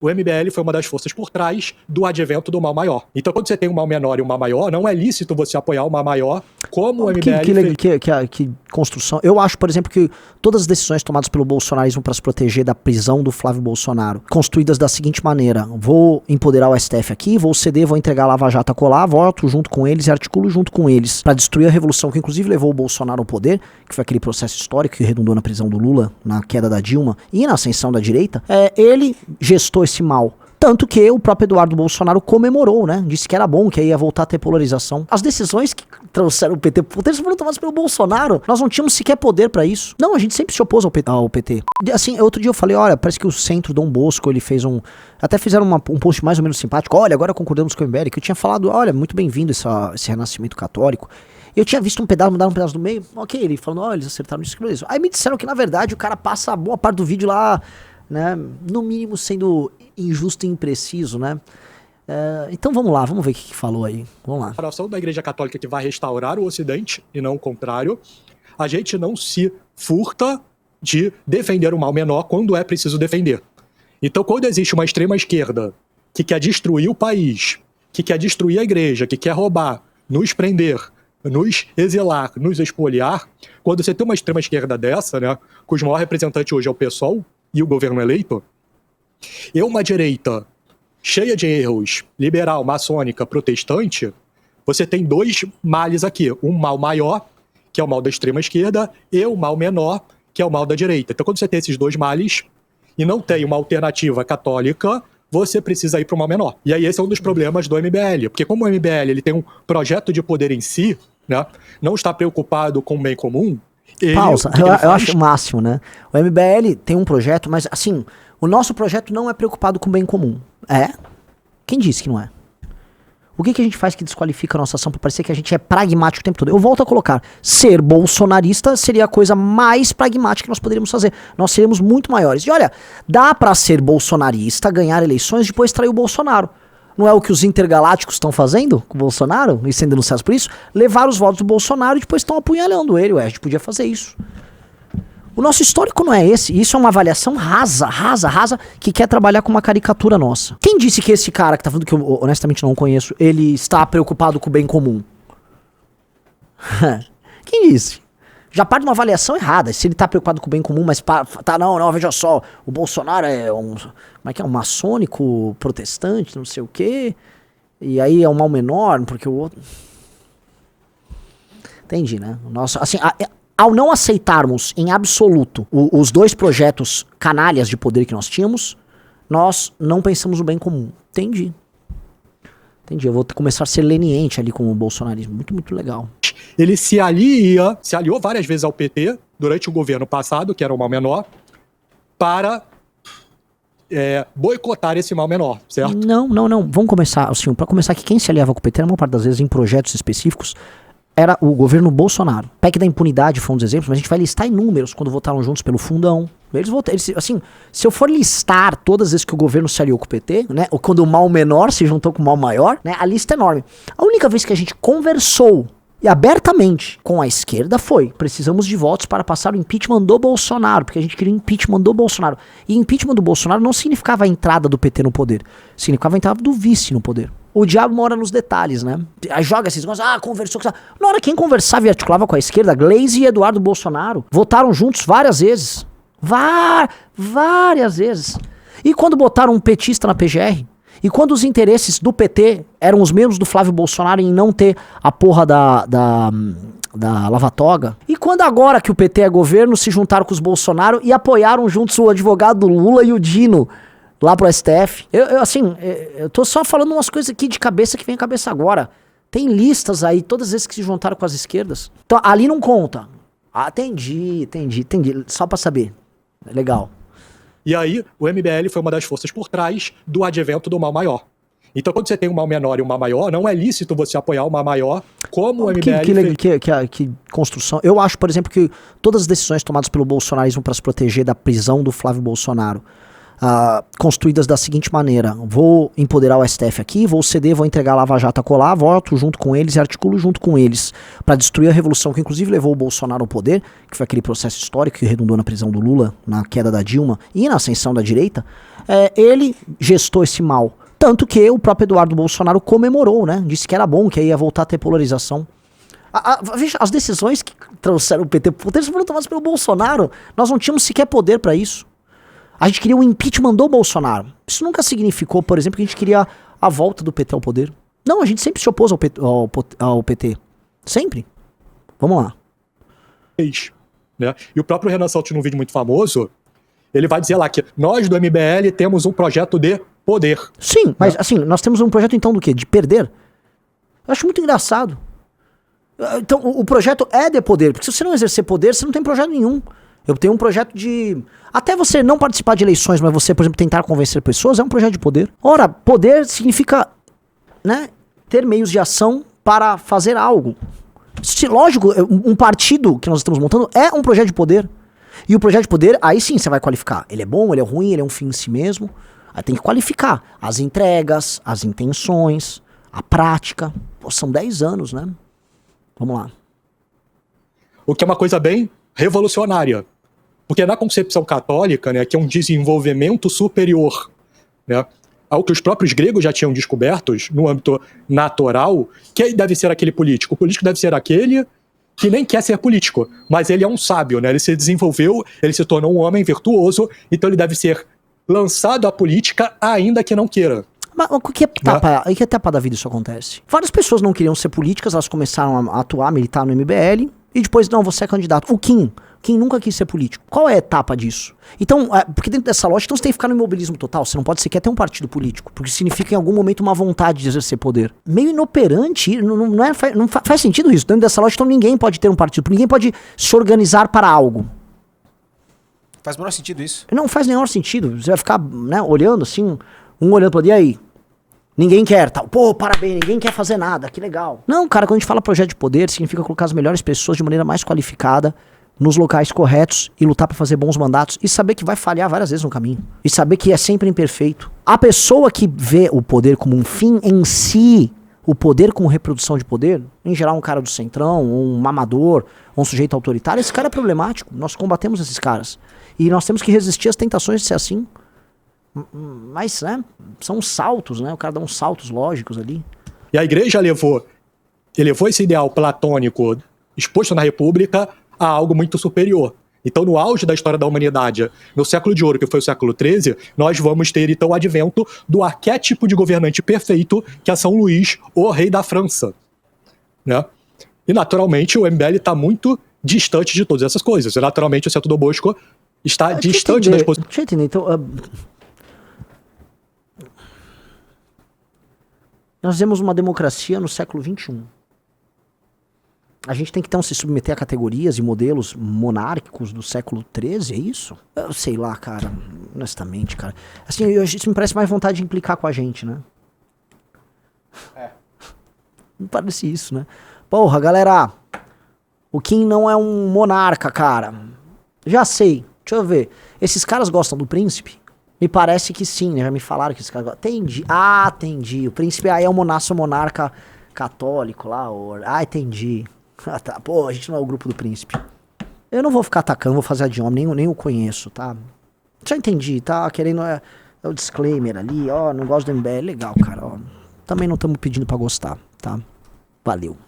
o MBL foi uma das forças por trás do advento do mal maior. Então, quando você tem um mal menor e um mal maior, não é lícito você apoiar o mal maior, como o MBL que construção. Eu acho, por exemplo, que todas as decisões tomadas pelo bolsonarismo para se proteger da prisão do Flávio Bolsonaro, construídas da seguinte maneira: vou empoderar o STF aqui, vou ceder, vou entregar a Lava Jato a colar, voto junto com eles e articulo junto com eles para destruir a revolução que inclusive levou o Bolsonaro ao poder, que foi aquele processo histórico que redundou na prisão do Lula, na queda da Dilma e na ascensão da direita. Ele gestou esse mal. Tanto que o próprio Eduardo Bolsonaro comemorou, né? Disse que era bom, que aí ia voltar a ter polarização. As decisões que trouxeram o PT pro poder foram tomadas pelo Bolsonaro. Nós não tínhamos sequer poder pra isso. Não, a gente sempre se opôs ao PT. Assim, outro dia eu falei, olha, parece que o Centro Dom Bosco, ele fez até fizeram um post mais ou menos simpático. Olha, agora concordamos com o MBL, que eu tinha falado, olha, muito bem-vindo esse renascimento católico. Eu tinha visto mudaram um pedaço do meio. Ok, ele falando, olha, eles acertaram isso. Aí me disseram que, na verdade, o cara passa a boa parte do vídeo lá, né, no mínimo sendo injusto e impreciso, né? Então vamos lá, vamos ver o que falou aí. Vamos lá. A oração da Igreja Católica que vai restaurar o Ocidente e não o contrário. A gente não se furta de defender o mal menor quando é preciso defender. Então, quando existe uma extrema esquerda que quer destruir o país, que quer destruir a igreja, que quer roubar, nos prender, nos exilar, nos expoliar, quando você tem uma extrema esquerda dessa, né, cujo maior representante hoje é o PSOL e o governo eleito, e uma direita cheia de erros, liberal, maçônica, protestante, você tem dois males aqui. Um mal maior, que é o mal da extrema esquerda, e o mal menor, que é o mal da direita. Então, quando você tem esses dois males e não tem uma alternativa católica, você precisa ir para o mal menor. E aí esse é um dos problemas do MBL, porque como o MBL ele tem um projeto de poder em si, né, não está preocupado com o bem comum. Pausa, eu acho o máximo, né? O MBL tem um projeto, mas assim, o nosso projeto não é preocupado com o bem comum. Quem disse que não é? O que a gente faz que desqualifica a nossa ação para parecer que a gente é pragmático o tempo todo? Eu volto a colocar, ser bolsonarista seria a coisa mais pragmática que nós poderíamos fazer. Nós seríamos muito maiores. E olha, dá para ser bolsonarista, ganhar eleições e depois trair o Bolsonaro. Não é o que os intergalácticos estão fazendo com o Bolsonaro, e sendo denunciados por isso? Levar os votos do Bolsonaro e depois estão apunhalando ele. A gente podia fazer isso. O nosso histórico não é esse. Isso é uma avaliação rasa, que quer trabalhar com uma caricatura nossa. Quem disse que esse cara, que tá falando que eu honestamente não conheço, ele está preocupado com o bem comum? Quem disse? Já parte de uma avaliação errada. Se ele tá preocupado com o bem comum, mas não, veja só, o Bolsonaro é um maçônico protestante, não sei o quê, e aí é um mal menor, porque o outro... Entendi, né? Nossa, assim, ao não aceitarmos em absoluto os dois projetos canalhas de poder que nós tínhamos, nós não pensamos no bem comum. Entendi. Eu vou começar a ser leniente ali com o bolsonarismo. Muito, muito legal. Ele se aliou várias vezes ao PT durante o governo passado, que era o mal menor, para boicotar esse mal menor, certo? Não. Vamos começar, assim, para começar aqui, quem se aliava com o PT, na maior parte das vezes, em projetos específicos, era o governo Bolsonaro. PEC da impunidade foi um dos exemplos, mas a gente vai listar inúmeros quando votaram juntos pelo fundão. Eles, assim, se eu for listar todas as vezes que o governo se aliou com o PT, né, ou quando o mal menor se juntou com o mal maior, né, a lista é enorme. A única vez que a gente conversou e abertamente com a esquerda precisamos de votos para passar o impeachment do Bolsonaro, porque a gente queria o impeachment do Bolsonaro. E impeachment do Bolsonaro não significava a entrada do PT no poder, significava a entrada do vice no poder. O diabo mora nos detalhes, né? Aí joga esses negócios, conversou com... Na hora quem conversava e articulava com a esquerda, Gleisi e Eduardo Bolsonaro, votaram juntos várias vezes. Várias vezes. E quando botaram um petista na PGR, e quando os interesses do PT eram os mesmos do Flávio Bolsonaro em não ter a porra da Lava Toga, e quando agora que o PT é governo, se juntaram com os Bolsonaro e apoiaram juntos o advogado do Lula e o Dino lá pro STF. Eu tô só falando umas coisas aqui de cabeça que vem à cabeça agora. Tem listas aí, todas as vezes que se juntaram com as esquerdas. Então, ali não conta. Entendi. Só pra saber. Legal. E aí, o MBL foi uma das forças por trás do advento do mal maior. Então, quando você tem um mal menor e um mal maior, não é lícito você apoiar o mal maior, como o MBL que construção. Eu acho, por exemplo, que todas as decisões tomadas pelo bolsonarismo para se proteger da prisão do Flávio Bolsonaro, construídas da seguinte maneira: vou empoderar o STF aqui, vou ceder, vou entregar a Lava Jato a colar, voto junto com eles e articulo junto com eles para destruir a revolução que inclusive levou o Bolsonaro ao poder, que foi aquele processo histórico que redundou na prisão do Lula, na queda da Dilma e na ascensão da direita. Ele gestou esse mal, tanto que o próprio Eduardo Bolsonaro comemorou, né? Disse que era bom, que aí ia voltar a ter polarização. Veja, as decisões que trouxeram o PT pro poder foram tomadas pelo Bolsonaro. Nós não tínhamos sequer poder para isso. A gente queria o impeachment do Bolsonaro. Isso nunca significou, por exemplo, que a gente queria a volta do PT ao poder. Não, a gente sempre se opôs ao PT. Sempre. Vamos lá. Né? E o próprio Renan Santos, num vídeo muito famoso, ele vai dizer lá que nós do MBL temos um projeto de poder. Sim, mas assim, nós temos um projeto então do quê? De perder? Eu acho muito engraçado. Então, o projeto é de poder, porque se você não exercer poder, você não tem projeto nenhum. Eu tenho um projeto de... Até você não participar de eleições, mas você, por exemplo, tentar convencer pessoas, é um projeto de poder. Ora, poder significa, né, ter meios de ação para fazer algo. Lógico, um partido que nós estamos montando é um projeto de poder. E o projeto de poder, aí sim você vai qualificar. Ele é bom, ele é ruim, ele é um fim em si mesmo. Aí tem que qualificar as entregas, as intenções, a prática. Pô, são 10 anos, né? Vamos lá. O que é uma coisa bem revolucionária. Porque na concepção católica, né, que é um desenvolvimento superior, né, ao que os próprios gregos já tinham descobertos no âmbito natural, quem deve ser aquele político? O político deve ser aquele que nem quer ser político, mas ele é um sábio, né? Ele se desenvolveu, ele se tornou um homem virtuoso, então ele deve ser lançado à política ainda que não queira. Mas que etapa da vida isso acontece? Várias pessoas não queriam ser políticas, elas começaram a atuar, militar no MBL, e depois, não, você é candidato. O Kim nunca quis ser político. Qual é a etapa disso? Então, porque dentro dessa lógica, então você tem que ficar no imobilismo total, você não pode sequer ter um partido político, porque significa em algum momento uma vontade de exercer poder. Meio inoperante, não faz sentido isso. Dentro dessa lógica, então ninguém pode ter um partido, ninguém pode se organizar para algo. Faz o menor sentido isso? Não faz nenhum sentido. Você vai ficar, né, olhando assim, um olhando para o e aí? Ninguém quer, tal. Pô, parabéns, ninguém quer fazer nada, que legal. Não, cara, quando a gente fala projeto de poder, significa colocar as melhores pessoas de maneira mais qualificada nos locais corretos e lutar para fazer bons mandatos e saber que vai falhar várias vezes no caminho. E saber que é sempre imperfeito. A pessoa que vê o poder como um fim em si, o poder como reprodução de poder, em geral um cara do centrão, um mamador, um sujeito autoritário, esse cara é problemático. Nós combatemos esses caras. E nós temos que resistir às tentações de ser assim. Mas, né, são saltos, né? O cara dá uns saltos lógicos ali. E a igreja elevou esse ideal platônico exposto na República a algo muito superior. Então, no auge da história da humanidade, no século de ouro, que foi o século XIII, nós vamos ter, então, o advento do arquétipo de governante perfeito, que é São Luís, o rei da França. Né? E, naturalmente, o MBL está muito distante de todas essas coisas. E, naturalmente, o Centro do Bosco está distante das posições. Deixa eu entender, então... Nós vemos uma democracia no século XXI. A gente tem que então se submeter a categorias e modelos monárquicos do século XIII, é isso? Eu sei lá, cara, honestamente, cara. Assim, isso me parece mais vontade de implicar com a gente, né? Me parece isso, né? Porra, galera, o Kim não é um monarca, cara. Já sei, deixa eu ver. Esses caras gostam do príncipe? Me parece que sim, né? Já me falaram que esse cara... Entendi. Ah, entendi. O príncipe aí é o monarca católico lá. Entendi. Ah, tá. Pô, a gente não é o grupo do príncipe. Eu não vou ficar atacando, vou fazer ad hominem, nem o conheço, tá? Já entendi, tá? Querendo... É o disclaimer ali, ó. Não gosto do MBL. Legal, cara, ó. Também não estamos pedindo pra gostar, tá? Valeu.